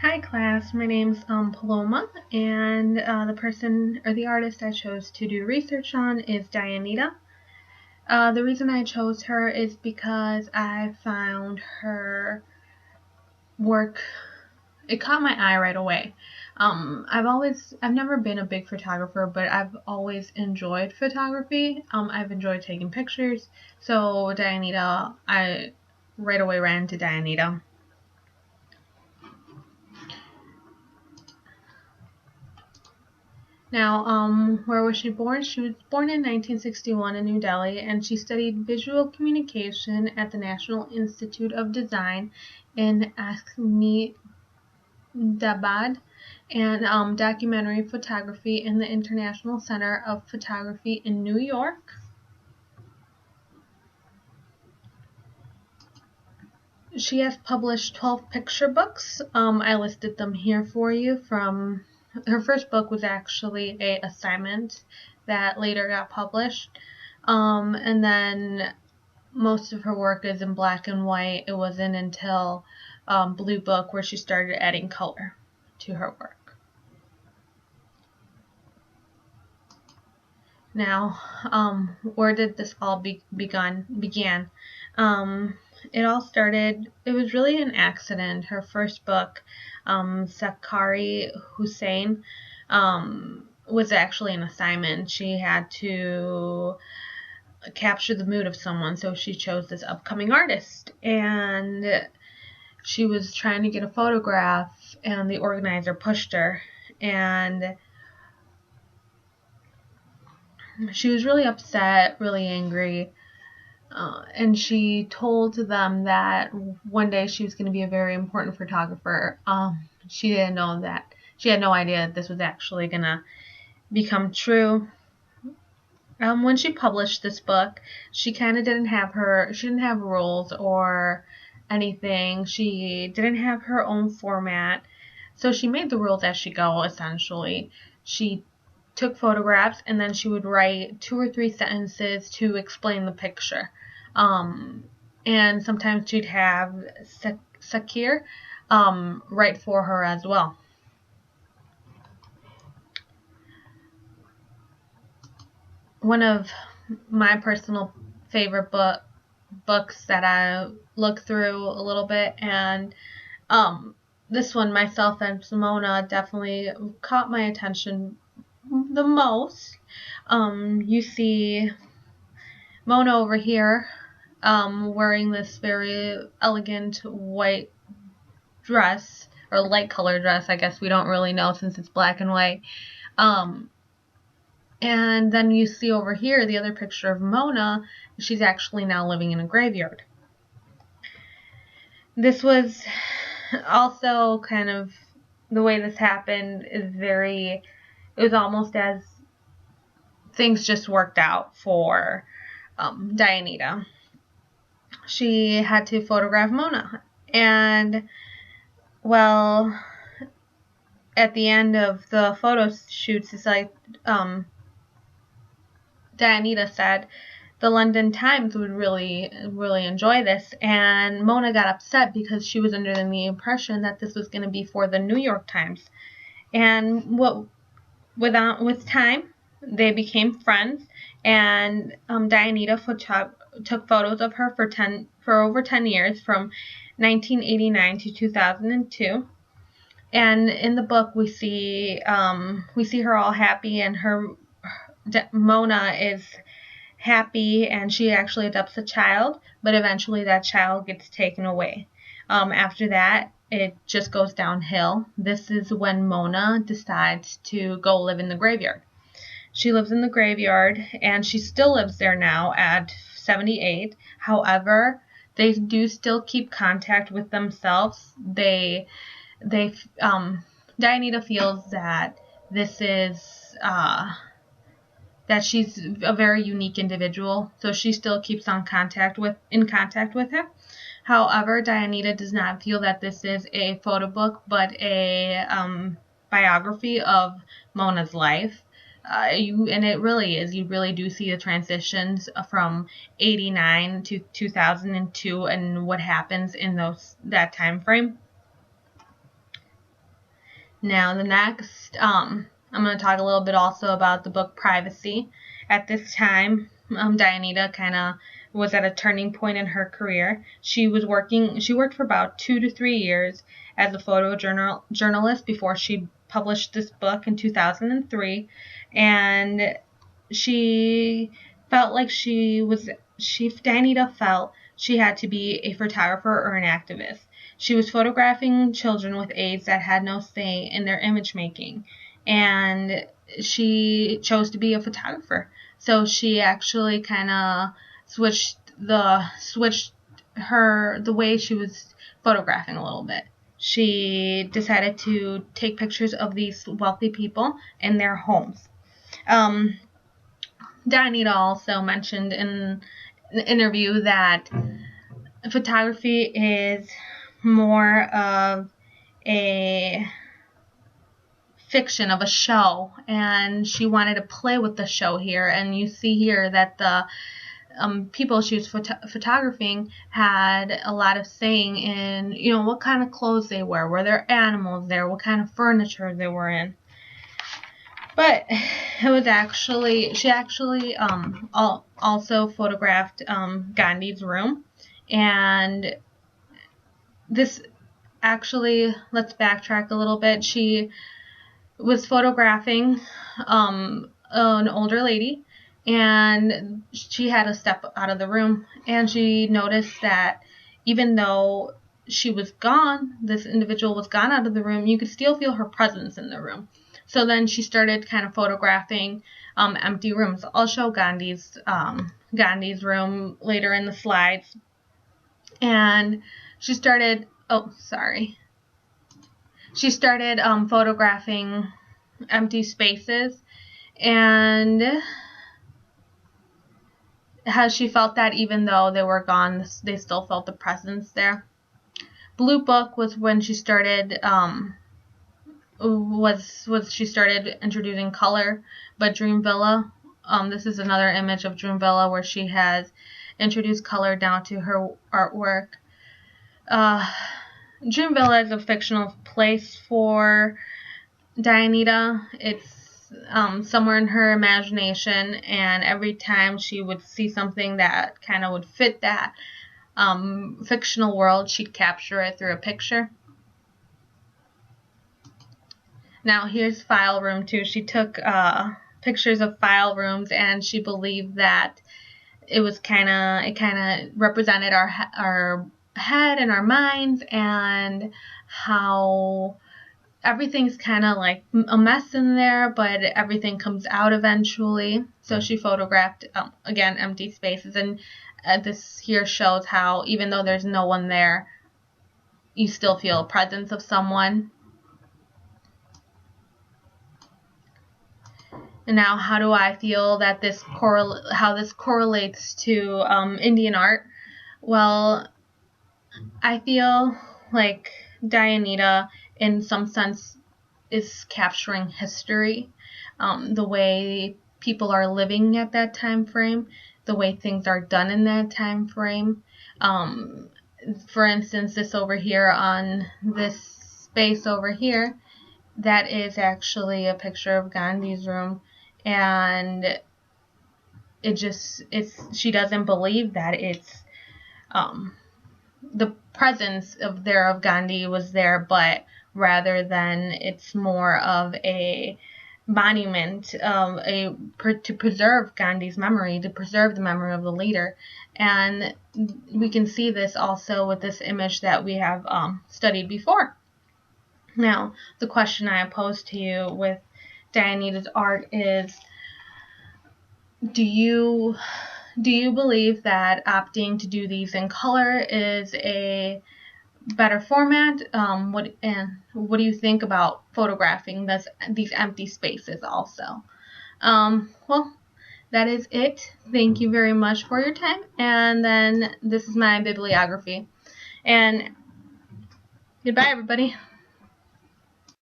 Hi class, my name's Paloma, and the artist I chose to do research on is Dianita. The reason I chose her is because I found her work, it caught my eye right away. I've never been a big photographer, but I've always enjoyed photography. I've enjoyed taking pictures, so Dianita, I right away ran into Dianita. Now, where was she born? She was born in 1961 in New Delhi, and she studied visual communication at the National Institute of Design in Ahmedabad and documentary photography in the International Center of Photography in New York. She has published 12 picture books. I listed them here for you. From her first book was actually a assignment that later got published, and then most of her work is in black and white. It wasn't until Blue Book where she started adding color to her work. Now, where did this all began? It all started, it was really an accident. Her first book, Sakari Hussain, was actually an assignment. She had to capture the mood of someone, so she chose this upcoming artist. And she was trying to get a photograph, and the organizer pushed her. And she was really upset, really angry, and she told them that one day she was going to be a very important photographer. She didn't know that. She had no idea that this was actually going to become true. When she published this book, she kind of didn't have rules or anything. She didn't have her own format, so she made the rules as she go. Essentially, she took photographs, and then she would write 2 or 3 sentences to explain the picture. And sometimes she'd have Sakir write for her as well. One of my personal favorite books that I looked through a little bit, and this one, Myself and Simona, definitely caught my attention the most. You see Mona over here wearing this very elegant white dress, or light color dress. I guess we don't really know since it's black and white. And then you see over here the other picture of Mona. She's actually now living in a graveyard. This was also kind of, the way this happened is it was almost as things just worked out for Dianita. She had to photograph Mona, and well, at the end of the photo shoots, it's like Dianita said the London Times would really enjoy this, and Mona got upset because she was under the impression that this was going to be for the New York Times. And with time, they became friends, and Dianita took photos of her for over 10 years, from 1989 to 2002. And in the book, we see her all happy, and Mona is happy, and she actually adopts a child, but eventually that child gets taken away. After that, it just goes downhill. This is when Mona decides to go live in the graveyard. She lives in the graveyard, and she still lives there now at 78. However, they do still keep contact with themselves. Dianita feels that this is that she's a very unique individual, so she still keeps in contact with him. However, Dianita does not feel that this is a photo book, but a biography of Mona's life. And it really is. You really do see the transitions from 89 to 2002 and what happens in that time frame. Now the next, I'm going to talk a little bit also about the book Privacy. At this time, Dianita kind of was at a turning point in her career. She worked for about 2 to 3 years as a journalist before she published this book in 2003, and she felt like Dianita felt she had to be a photographer or an activist. She was photographing children with AIDS that had no say in their image making, and she chose to be a photographer. So she actually kind of switched the way she was photographing a little bit. She decided to take pictures of these wealthy people in their homes. Dianita also mentioned in the interview that photography is more of a fiction of a show, and she wanted to play with the show here. And you see here that the people she was photographing had a lot of saying in, what kind of clothes they wear, were there animals there, what kind of furniture they were in. But it was she actually also photographed Gandhi's room. And this actually, let's backtrack a little bit. She was photographing an older lady, and she had to step out of the room, and she noticed that even though she was gone, this individual was gone out of the room, you could still feel her presence in the room. So then she started kind of photographing empty rooms. I'll show Gandhi's room later in the slides. And she started photographing empty spaces, and how she felt that even though they were gone, they still felt the presence there. Blue Book was when she started she started introducing color. But Dream Villa, this is another image of Dream Villa where she has introduced color down to her artwork. Dream Villa is a fictional place for Dianita. It's somewhere in her imagination, and every time she would see something that kind of would fit that fictional world, she'd capture it through a picture. Now here's File Room 2. She took pictures of file rooms, and she believed that it kind of represented our head and our minds, and how everything's kind of like a mess in there, but everything comes out eventually. So she photographed again empty spaces, and this here shows how even though there's no one there, you still feel a presence of someone. And now, how do I feel that this correlates to Indian art? Well, I feel like Dianita, in some sense, is capturing history, the way people are living at that time frame, the way things are done in that time frame. For instance, this over here on this space over here, that is actually a picture of Gandhi's room, and she doesn't believe that it's the presence of Gandhi was there, but rather than it's more of a monument, to preserve Gandhi's memory, to preserve the memory of the leader. And we can see this also with this image that we have studied before. Now, the question I pose to you with Dianita's art is, do you believe that opting to do these in color is a better format? What do you think about photographing these empty spaces also? Well, that is it. Thank you very much for your time. And then this is my bibliography. And goodbye, everybody.